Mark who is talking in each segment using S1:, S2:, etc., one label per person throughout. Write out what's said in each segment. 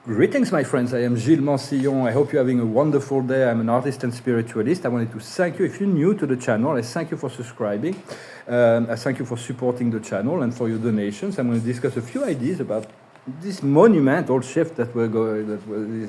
S1: Greetings, my friends. I am Gilles Mansillon. I hope you're having a wonderful day. I'm an artist and spiritualist. I wanted to thank you. If you're new to the channel, I thank you for subscribing. I thank you for supporting the channel and for your donations. I'm going to discuss a few ideas about this monumental shift that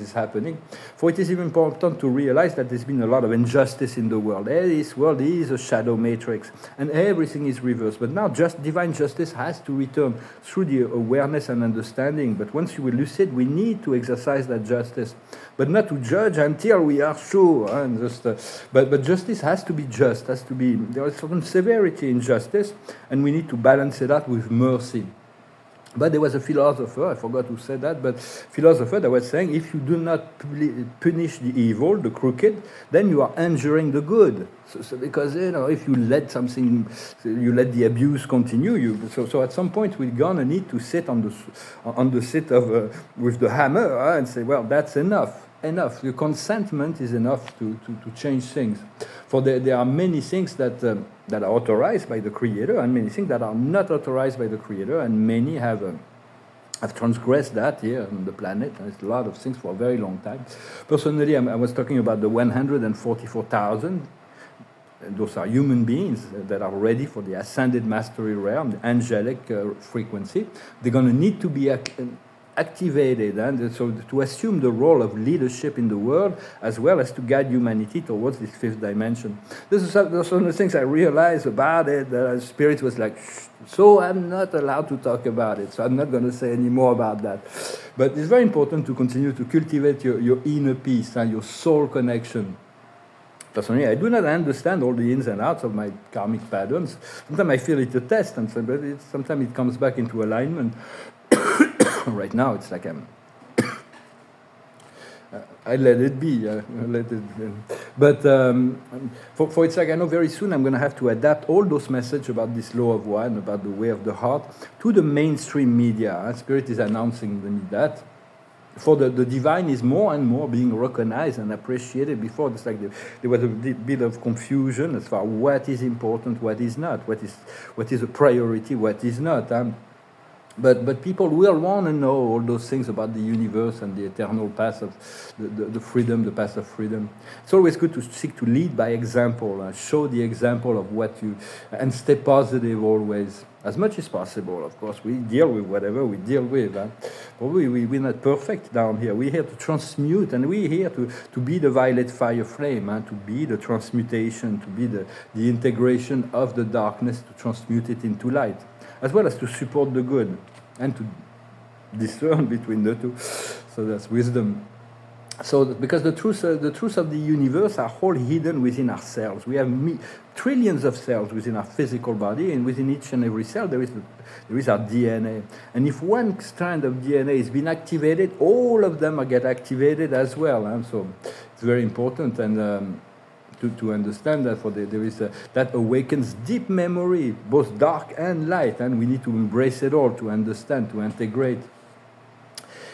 S1: is happening. For it is even important to realize that there's been a lot of injustice in the world. This world is a shadow matrix, and everything is reversed. But now, just divine justice has to return through the awareness and understanding. But once you are lucid, we need to exercise that justice, but not to judge until we are sure. And but justice has to be just. There is certain severity in justice, and we need to balance it out with mercy. But there was a philosopher, I forgot who said that, but philosopher that was saying, if you do not punish the evil, the crooked, then you are injuring the good. So because, if you let the abuse continue, so at some point we're gonna need to sit on the seat of with the hammer and say, well, that's enough. The consentment is enough to change things. For there are many things that are authorized by the Creator, and many things that are not authorized by the Creator, and many have transgressed that here on the planet. And it's a lot of things for a very long time. Personally, I was talking about the 144,000. Those are human beings that are ready for the ascended mastery realm, the angelic frequency. They're going to need to be activated, and so to assume the role of leadership in the world, as well as to guide humanity towards this fifth dimension. Those are some of the things I realized about it. The Spirit was like, so I'm not allowed to talk about it, so I'm not going to say any more about that. But it's very important to continue to cultivate your inner peace and your soul connection. Personally, I do not understand all the ins and outs of my karmic patterns. Sometimes I feel it a test, and sometimes it comes back into alignment. Right now, it's like I let it be. But for it's like I know very soon I'm going to have to adapt all those messages about this law of one, about the way of the heart, to the mainstream media. Spirit is announcing me that. For the divine is more and more being recognized and appreciated. Before, it's like there was a bit of confusion as far as what is important, what is not, what is a priority, what is not. But people will want to know all those things about the universe and the eternal path of the freedom, the path of freedom. It's always good to seek to lead by example, show the example of and stay positive always, as much as possible. Of course, we deal with whatever we deal with. But we're not perfect down here. We're here to transmute, and we're here to be the violet fire flame, to be the transmutation, to be the integration of the darkness, to transmute it into light, as well as to support the good and to discern between the two. So that's wisdom. So because the truth of the universe are all hidden within ourselves. We have trillions of cells within our physical body, and within each and every cell there is our DNA. And if one strand of DNA is being activated, all of them get activated as well. And so it's very important, and to understand that there is that awakens deep memory, both dark and light, and we need to embrace it all, to understand, to integrate.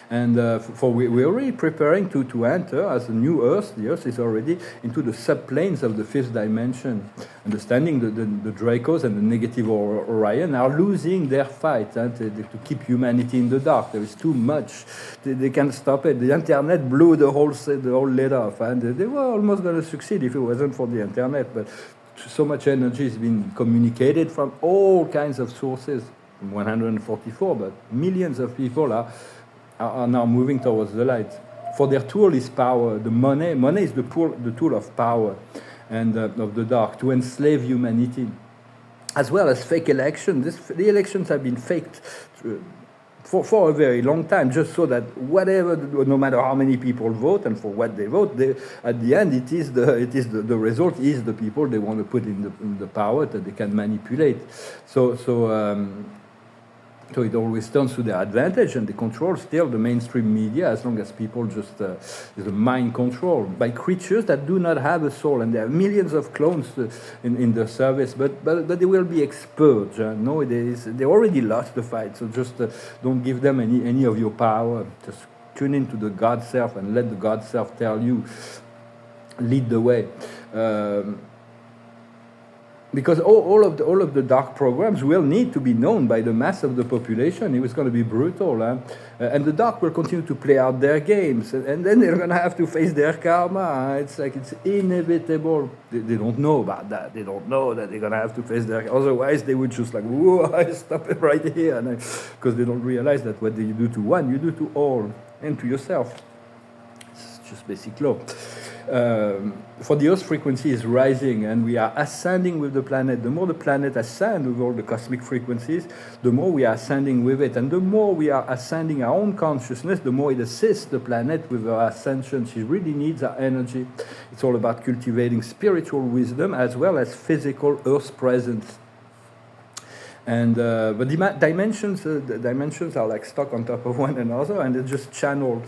S1: And we're already preparing to enter as a new Earth. The Earth is already into the subplanes of the fifth dimension. Understanding the Dracos and the negative Orion are losing their fight to keep humanity in the dark. There is too much. They can't stop it. The internet blew the whole lid off, and they were almost going to succeed if it wasn't for the internet. But so much energy has been communicated from all kinds of sources, from 144, but millions of people are now moving towards the light. For their tool is power. The money is the tool of power and of the dark, to enslave humanity, as well as fake elections. The elections have been faked for a very long time, just so that no matter how many people vote and for what they vote, at the end the result is the people they want to put in the power that they can manipulate. So it always turns to their advantage, and they control still the mainstream media, as long as people just is a mind control by creatures that do not have a soul, and there are millions of clones in their service, but they will be expurged. Nowadays they already lost the fight, so just don't give them any of your power. Just tune into the God Self and let the God Self tell you, lead the way. because all of the dark programs will need to be known by the mass of the population. It was going to be brutal, and the dark will continue to play out their games, and then they're going to have to face their karma. It's like it's inevitable. They don't know about that. They don't know that they're going to have to face their. Otherwise, they would just like, whoa, I stop it right here, because they don't realize that what you do to one, you do to all, and to yourself. It's just basic law. For the Earth's frequency is rising, and we are ascending with the planet. The more the planet ascends with all the cosmic frequencies, the more we are ascending with it. And the more we are ascending our own consciousness, the more it assists the planet with our ascension. She really needs our energy. It's all about cultivating spiritual wisdom as well as physical Earth presence. And but the dimensions are like stuck on top of one another, and they're just channeled.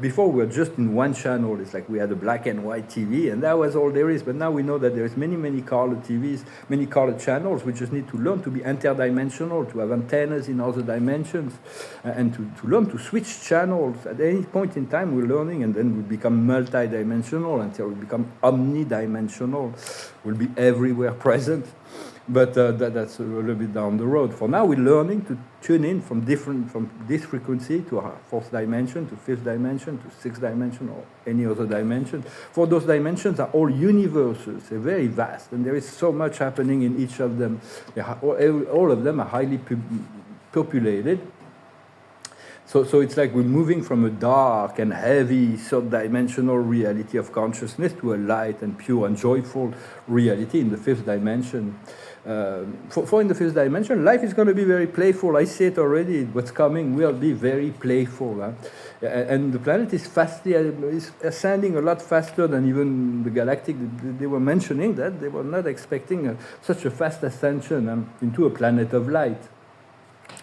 S1: Before we were just in one channel. It's like we had a black and white TV, and that was all there is. But now we know that there is many colored TVs, many colored channels. We just need to learn to be interdimensional, to have antennas in other dimensions, and to learn to switch channels. At any point in time, we're learning, and then we become multidimensional until we become omnidimensional. We'll be everywhere present. But that's a little bit down the road. For now, we're learning to tune in from this frequency to our fourth dimension, to fifth dimension, to sixth dimension, or any other dimension. For those dimensions are all universes. They're very vast, and there is so much happening in each of them. All of them are highly populated. So it's like we're moving from a dark and heavy third-dimensional reality of consciousness to a light and pure and joyful reality in the fifth dimension. For in the fifth dimension, life is going to be very playful. I see it already. What's coming will be very playful. And the planet is is ascending a lot faster than even the galactic. They were mentioning that. They were not expecting such a fast ascension into a planet of light.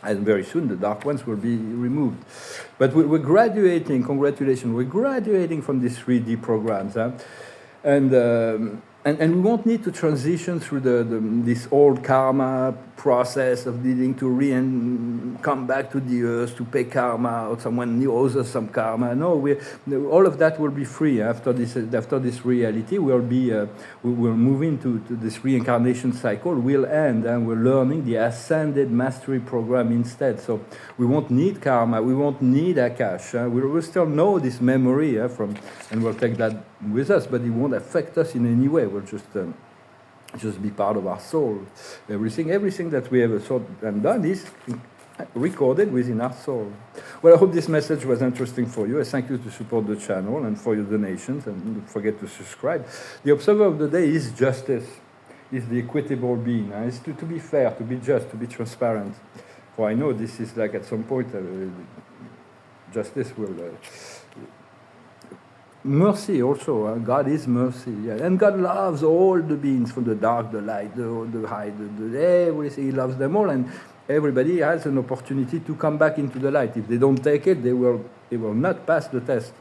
S1: And very soon the dark ones will be removed. But we're graduating, congratulations, we're graduating from these 3D programs. And we won't need to transition through this old karma process of needing to come back to the earth to pay karma, or someone owes us some karma. No, all of that will be free after this reality. We're moving to this reincarnation cycle. Will end, and we're learning the ascended mastery program instead. So we won't need karma. We won't need Akash. We'll still know this memory and we'll take that with us, but it won't affect us in any way. We'll just be part of our soul. Everything that we ever thought and done is recorded within our soul. Well, I hope this message was interesting for you. I thank you to support the channel and for your donations, and don't forget to subscribe. The observer of the day is justice, is the equitable being. It's to be fair, to be just, to be transparent. For I know this is like at some point justice will... Mercy also, God is mercy, and God loves all the beings, from the dark, the light, the high, everything. He loves them all, and everybody has an opportunity to come back into the light. If they don't take it, they will not pass the test.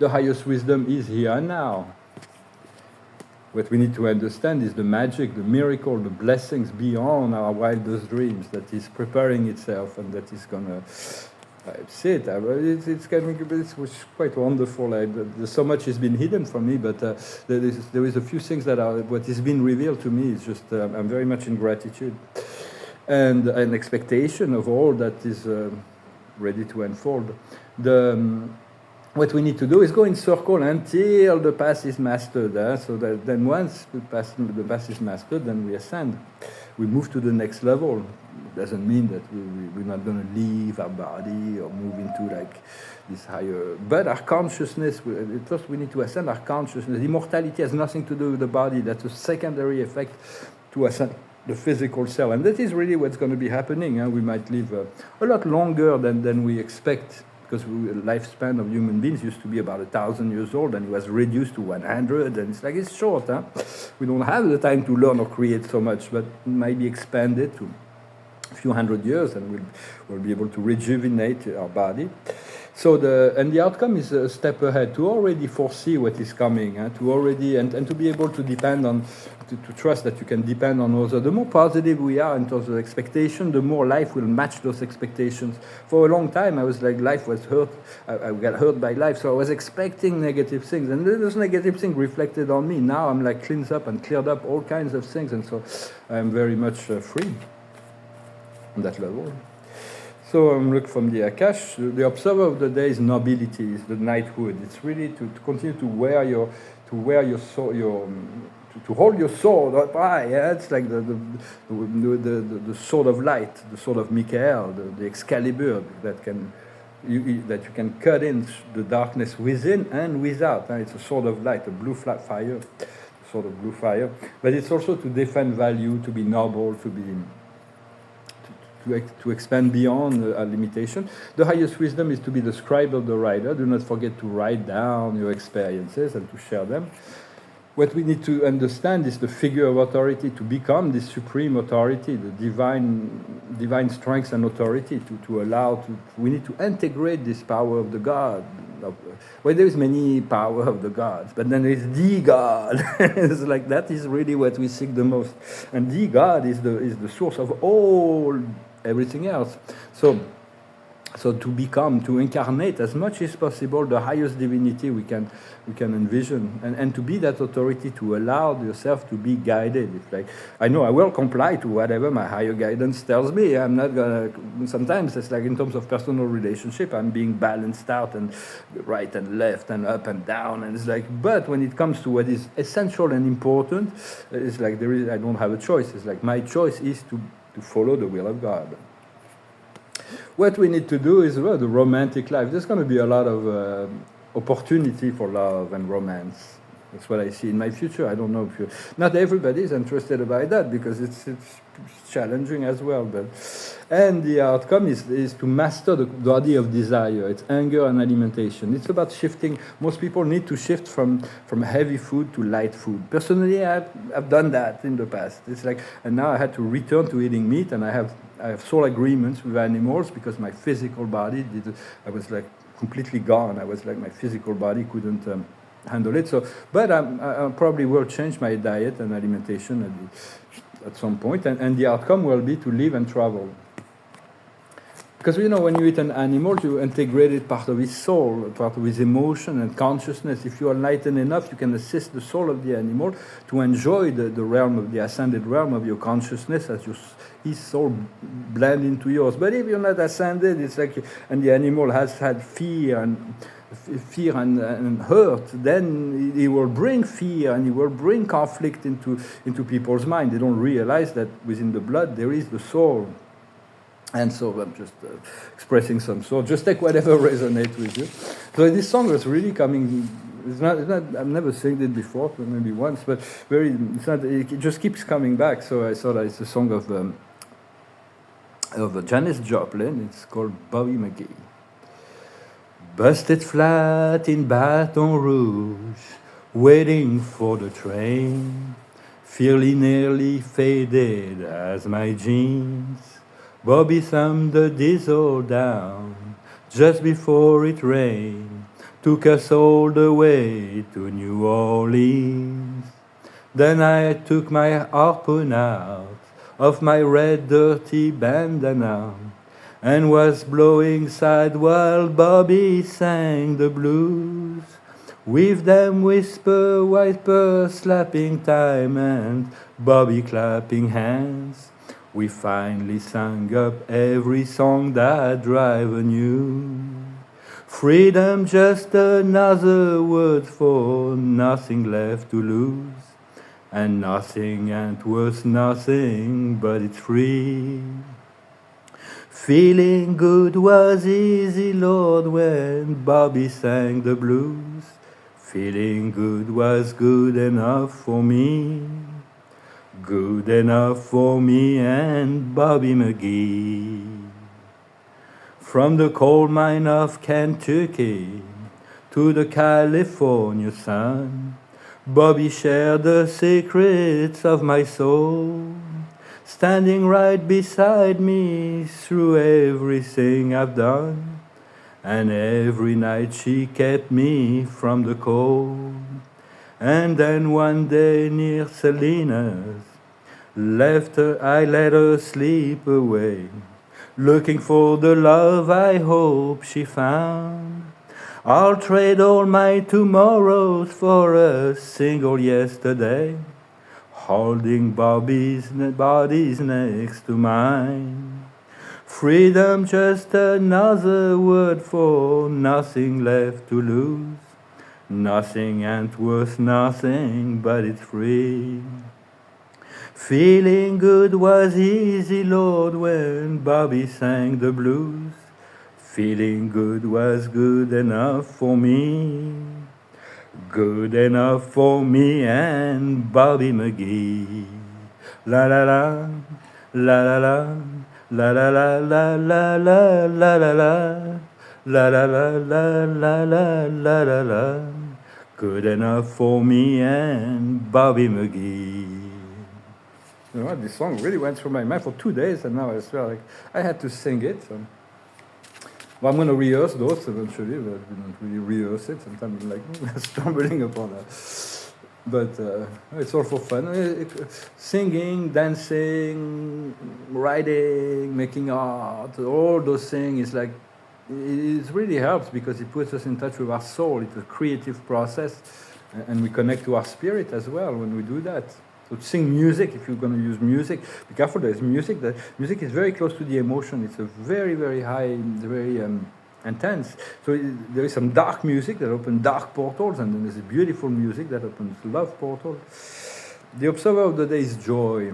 S1: The highest wisdom is here and now. What we need to understand is the magic, the miracle, the blessings beyond our wildest dreams that is preparing itself, and that is gonna. It's quite wonderful. So much has been hidden from me, but there is a few things that are what has been revealed to me. Is just I'm very much in gratitude and an expectation of all that is ready to unfold. What we need to do is go in circle until the path is mastered. So that then once the path is mastered, then we ascend. We move to the next level. Doesn't mean that we're not going to leave our body or move into like this higher. But our consciousness, first we need to ascend our consciousness. Immortality has nothing to do with the body. That's a secondary effect to ascend the physical cell. And that is really what's going to be happening. We might live a lot longer than we expect, because the lifespan of human beings used to be about 1,000 years old, and it was reduced to 100, and it's short. We don't have the time to learn or create so much, but it might be expanded to few hundred years, and we'll be able to rejuvenate our body. So the outcome is a step ahead, to already foresee what is coming, to already and to be able to depend on, to trust that you can depend on others. The more positive we are in terms of expectation, the more life will match those expectations. For a long time, I was like, life was hurt. I got hurt by life, so I was expecting negative things, and those negative things reflected on me. Now I'm like cleansed up and cleared up all kinds of things, and so I'm very much free on that level. So look from the Akash, the observer of the day is nobility, is the knighthood. It's really to continue to wear your sword, to hold your sword up high. Yeah? It's like the sword of light, the sword of Michael, the Excalibur that you can cut in the darkness within and without. It's a sword of light, a blue flat fire, sort of blue fire. But it's also to defend value, to be noble, to expand beyond our limitation. The highest wisdom is to be the scribe of the writer. Do not forget to write down your experiences and to share them. What we need to understand is the figure of authority, to become this supreme authority, the divine strength and authority, we need to integrate this power of the God. Well, there is many power of the gods, but then there is the God. It's like that is really what we seek the most. And the God is the source of everything else. So to incarnate as much as possible the highest divinity we can envision, and to be that authority, to allow yourself to be guided. It's like, I know I will comply to whatever my higher guidance tells me. I'm not gonna. Sometimes it's like in terms of personal relationship, I'm being balanced out and right and left and up and down, and it's like. But when it comes to what is essential and important, it's like I don't have a choice. It's like my choice is to follow the will of God. What we need to do is the romantic life. There's going to be a lot of opportunity for love and romance. That's what I see in my future. I don't know if not everybody is interested about that, because it's challenging as well. And the outcome is to master the body of desire. It's anger and alimentation. It's about shifting. Most people need to shift from heavy food to light food. Personally, I've done that in the past. It's like, and now I had to return to eating meat, and I have soul agreements with animals, because my physical body I was like completely gone. I was like, my physical body couldn't handle it. So, but I probably will change my diet and alimentation at some point, and the outcome will be to live and travel. Because when you eat an animal, you integrated part of his soul, part of his emotion and consciousness. If you are enlightened enough, you can assist the soul of the animal to enjoy the realm of the ascended realm of your consciousness as his soul blend into yours. But if you're not ascended, it's like, and the animal has had fear and hurt, then he will bring fear and he will bring conflict into people's mind. They don't realize that within the blood there is the soul. And so I'm just expressing some sort. Just take whatever resonates with you. So this song was really coming. It's not. I've never sang it before, maybe once, but it just keeps coming back. So I thought it's a song of Janis Joplin. It's called Bobby McGee. Busted flat in Baton Rouge, waiting for the train, fairly nearly faded as my jeans. Bobby thumbed the diesel down just before it rained, took us all the way to New Orleans. Then I took my harpoon out of my red dirty bandana and was blowing side while Bobby sang the blues. With them whisper, wiper, slapping time, and Bobby clapping hands. We finally sang up every song that driver knew. Freedom, just another word for nothing left to lose. And nothing ain't worth nothing, but it's free. Feeling good was easy, Lord, when Bobby sang the blues. Feeling good was good enough for me. Good enough for me and Bobby McGee. From the coal mine of Kentucky to the California sun, Bobby shared the secrets of my soul. standing right beside me through everything I've done. And every night she kept me from the cold. And then one day near Selena's, I let her sleep away, looking for the love I hope she found. I'll trade all my tomorrows for a single yesterday, holding Bobby's bodies next to mine. Freedom, just another word for nothing left to lose. Nothing ain't worth nothing, but it's free. Feeling good was easy, Lord, when Bobby sang the blues. Feeling good was good enough for me. Good enough for me and Bobby McGee. La la la, la la la, la la la la la la la la la. La la la la la la la la la. Good enough for me and Bobby McGee. You know, this song really went through my mind for 2 days, and now I feel like I had to sing it. So. Well, I'm going to rehearse those eventually, but I didn't really rehearse it. Sometimes I'm like stumbling upon that. But it's all for fun. Singing, dancing, writing, making art, all those things, it's like, it really helps because it puts us in touch with our soul. It's a creative process, and we connect to our spirit as well when we do that. So sing music, if you're going to use music, be careful, there's music. Music is very close to the emotion. It's a very, very high, very intense. So there is some dark music that opens dark portals, and then there's beautiful music that opens love portals. The observer of the day is joy.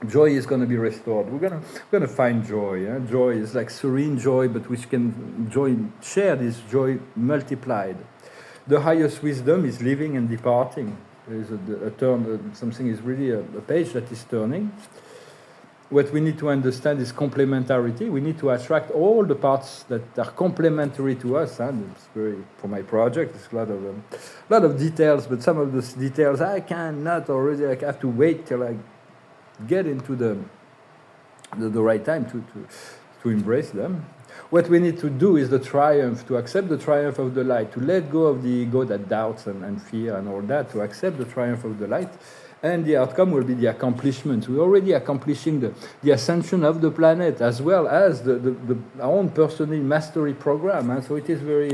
S1: Joy is going to be restored. We're going to find joy. Yeah? Joy is like serene joy, but which can share this joy multiplied. The highest wisdom is living and departing. There is a turn. Something is really a page that is turning. What we need to understand is complementarity. We need to attract all the parts that are complementary to us. And it's very, for my project, it's a lot of details. But some of those details I cannot already. I have to wait till I get into the right time to embrace them. What we need to do is the triumph, to accept the triumph of the light, to let go of the ego that doubts and fear and all that, to accept the triumph of the light. And the outcome will be the accomplishment. We're already accomplishing the ascension of the planet as well as our own personal mastery program. And so it is very,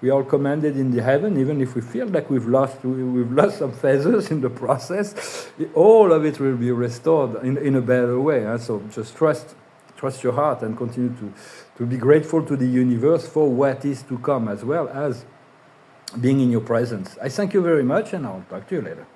S1: we are commanded in the heaven, even if we feel like we've lost some feathers in the process, all of it will be restored in a better way. And so just trust your heart and continue to be grateful to the universe for what is to come, as well as being in your presence. I thank you very much, and I'll talk to you later.